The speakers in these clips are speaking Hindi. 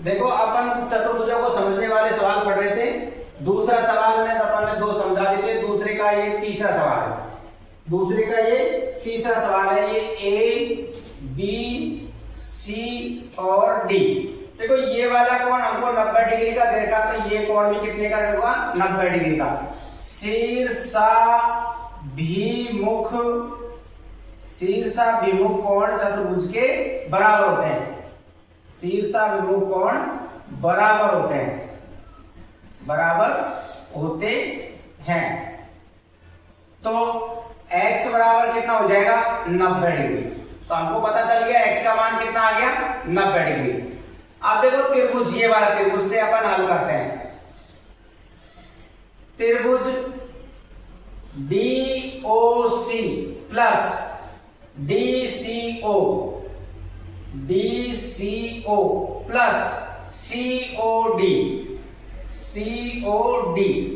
देखो अपन चतुर्भुजों को समझने वाले सवाल पढ़ रहे थे। दूसरा सवाल में तो अपन ने दो समझा दिए थे, दूसरे का ये तीसरा सवाल है। दूसरे का ये तीसरा सवाल है, ये ए बी सी और डी। देखो ये वाला कोण हमको 90 डिग्री का दे रखा, तो ये कोण भी कितने का होगा? 90 डिग्री का। शीर्षाभिमुख कोण चतुर्भुज के बराबर होते हैं। शीर्षाभिमुख कोण बराबर होते हैं, बराबर होते हैं। तो x बराबर कितना हो जाएगा? 90 डिग्री। तो हमको पता चल गया x का मान कितना आ गया? 90 डिग्री। अब देखो त्रिभुज, ये वाला त्रिभुज से अपन हल करते हैं। त्रिभुज DOC plus DCO plus COD,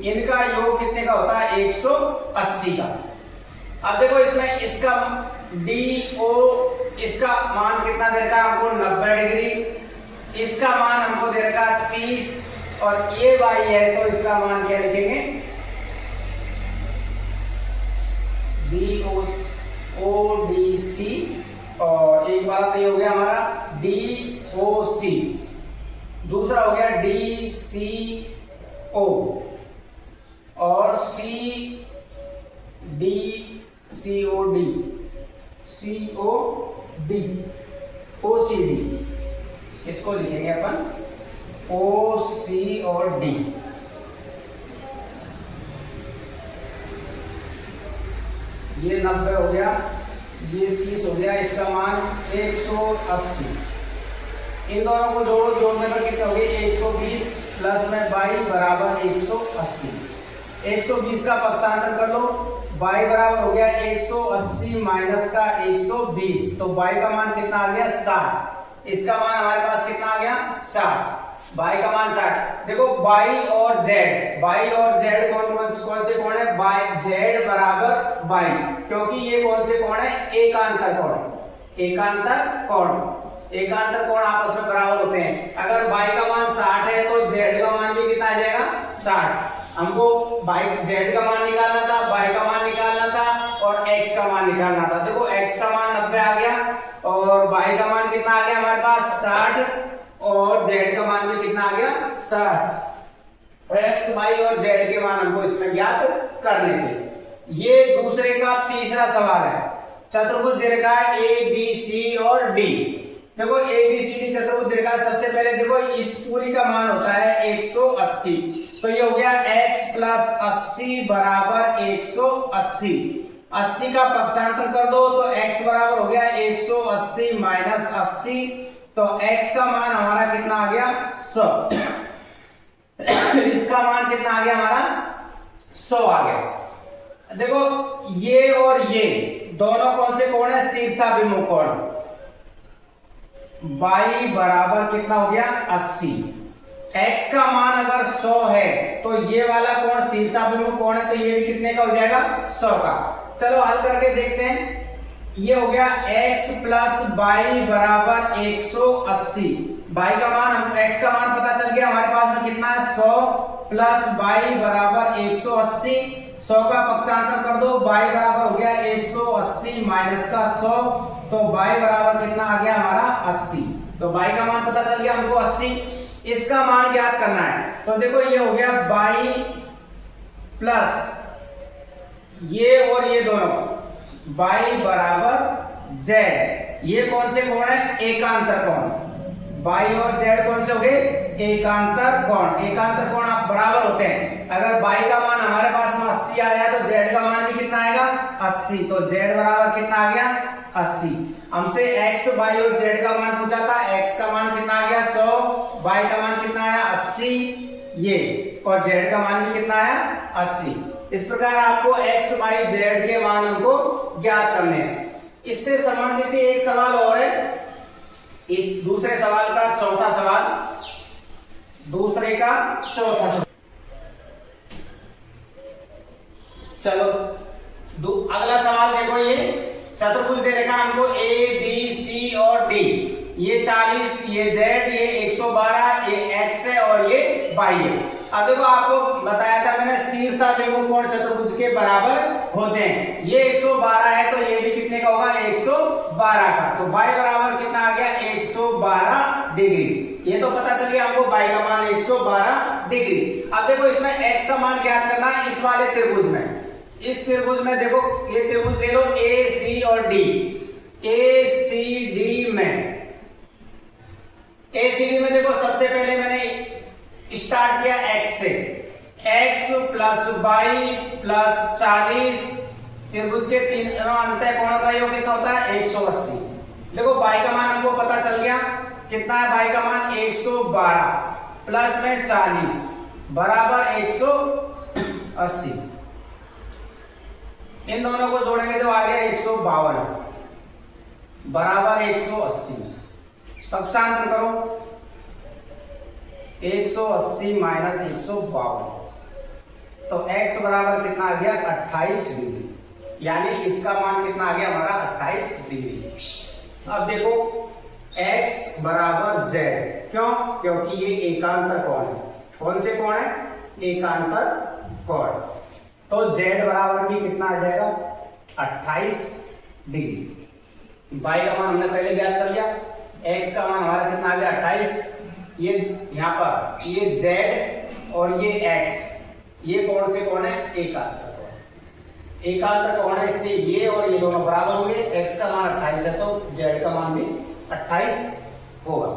इनका योग कितने का होता है? 180 का। अब देखो इसमें इसका DO, इसका मान कितना दे रखा है हमको? 90 डिग्री। इसका मान हमको दे रखा है 30, और ये y है तो इसका मान क्या लिखेंगे? DOC, और एक बार तो ये हो गया हमारा DOC, दूसरा हो गया DCO और OCD, इसको लिखेंगे अपन OC और D। ये 90 हो गया, ये 30 हो गया, इसका मान 180। इन दोनों को जोड़ो, जोड़ने पर कितना हो गया? 120 प्लस में 22 बराबर 180। 120 का पक्षांतर कर लो, y बराबर हो गया 180 माइनस का 120, तो y का मान कितना आ गया? 60। इसका मान हमारे पास कितना आ गया? 60। y का मान 60। देखो y और z कौन से कोण है? z बराबर y, क्योंकि ये कौन से कोण है? एकांतर कोण। एकांतर कोण आपस में बराबर होते हैं। अगर y का मान 60 है तो z का मान भी कितना आ जाएगा? 60। हमको z का मान निकालना था, y का मान निकालना था और x का मान निकालना था। देखो x का मान 90 आ गया और y का मान कितना आ गया हमारे पास? 60, और z का मान भी कितना आ गया? 60। x, y और z के मान हमको इसमें ज्ञात करने थे। ये दूसरे का तीसरा सवाल है। चतुर्भुज दे रखा है ABC और D। देखो ABCD चतुर्भुज दे रखा है। सबसे पहले देखो इस पूरी का मान होता है 180, तो ये हो गया x प्लस 80 बराबर 180। 80 का पक्षांतर कर दो तो x बराबर हो गया 180 माइनस 80, तो x का मान हमारा कितना आ गया? 100। इसका मान कितना आ गया हमारा? 100 आ गया। देखो ये और ये दोनों कौन से कोण है? शीर्षाभिमुख कोण। y बराबर कितना हो गया? 80। x का मान अगर 100 है तो ये वाला कोण शीर्षाभिमुख कोण है, तो ये भी कितने का हो जाएगा? 100 का। चलो हल करके देखते हैं। ये हो गया x प्लस y बराबर 180। y का मान, x का मान पता चल गया हमारे पास में कितना है? 100 प्लस y बराबर 180। 100 का पक्षांतर कर दो, y बराबर हो गया 180 माइनस का 100, तो y बराबर कितना आ गया हमारा? 80। तो y का मान पता चल गया हमको 80। इसका मान ज्ञात करना है, तो देखो ये हो गया y प्लस ये और ये दोनों y बराबर z। ये कौन से कोण है? एकांतर कोण। y और z कौन से हो गए? एकांतर कोण। एकांतर कोण आप बराबर होते हैं। अगर y का मान हमारे पास में 80 आया तो z का मान भी कितना आएगा? 80, तो z बराबर कितना आ गया? 80। हमसे x, y और z का मान पूछा था। x का मान कितना आ गया? 100, y का मान कितना आया? 80, ये, और z का मान भी कितना आया? 80। इस प्रकार आपको x, y, z के मान हमको ज्ञात करने हैं। इससे संबंधित एक सवाल और है, इस दूसरे सवाल का चौथा सवाल, दूसरे का चौथा सवाल। चलो अगला सवाल देखो, ये चतुर्भुज दे रखा हमको A, B, C और D। ये 40, ये Z, ये 112, बाह्य। अब देखो आपको बताया था मैंने शीर्षाभिमुख कोण चतुर्भुज के बराबर होते हैं। ये 112 है तो ये भी कितने का होगा 112 का। तो y बराबर कितना आ गया 112 डिग्री। ये तो पता चल गया हमको y का मान 112 डिग्री। अब देखो इसमें x का मान ज्ञात करना है इस वाले त्रिभुज में। इस त्रिभुज में देखो ये त्रिभुज ले लो ए सी और डी। ए सी डी में देखो सबसे पहले मैंने स्टार्ट किया x से। x प्लस y प्लस 40 त्रिभुज के तीनों अंतःकोणों का योग कितना होता है 180। देखो y का मान हमको पता चल गया कितना है। y का मान 112 प्लस में 40 बराबर 180। इन दोनों को जोड़ेंगे तो आ गया 152 बराबर 180। पक्षांतर करो 180 माइनस 152 तो x बराबर कितना आ गया 28 डिग्री। यानी इसका मान कितना आ गया हमारा 28 डिग्री। अब देखो x बराबर z, क्यों? क्योंकि ये एकांतर कोण है। कौन से कोण है? एकांतर कोण। तो z बराबर भी कितना आ जाएगा 28 डिग्री। y का मान हमने पहले ज्ञात कर लिया। x का मान हमारा कितना आ गया 28। ये यहाँ पर ये z और ये x, ये कौन से कोण है? एकांतर कोण। एकांतर कोण है इसलिए ये और ये दोनों बराबर होंगे। x का मान 28 है तो z का मान भी 28 होगा।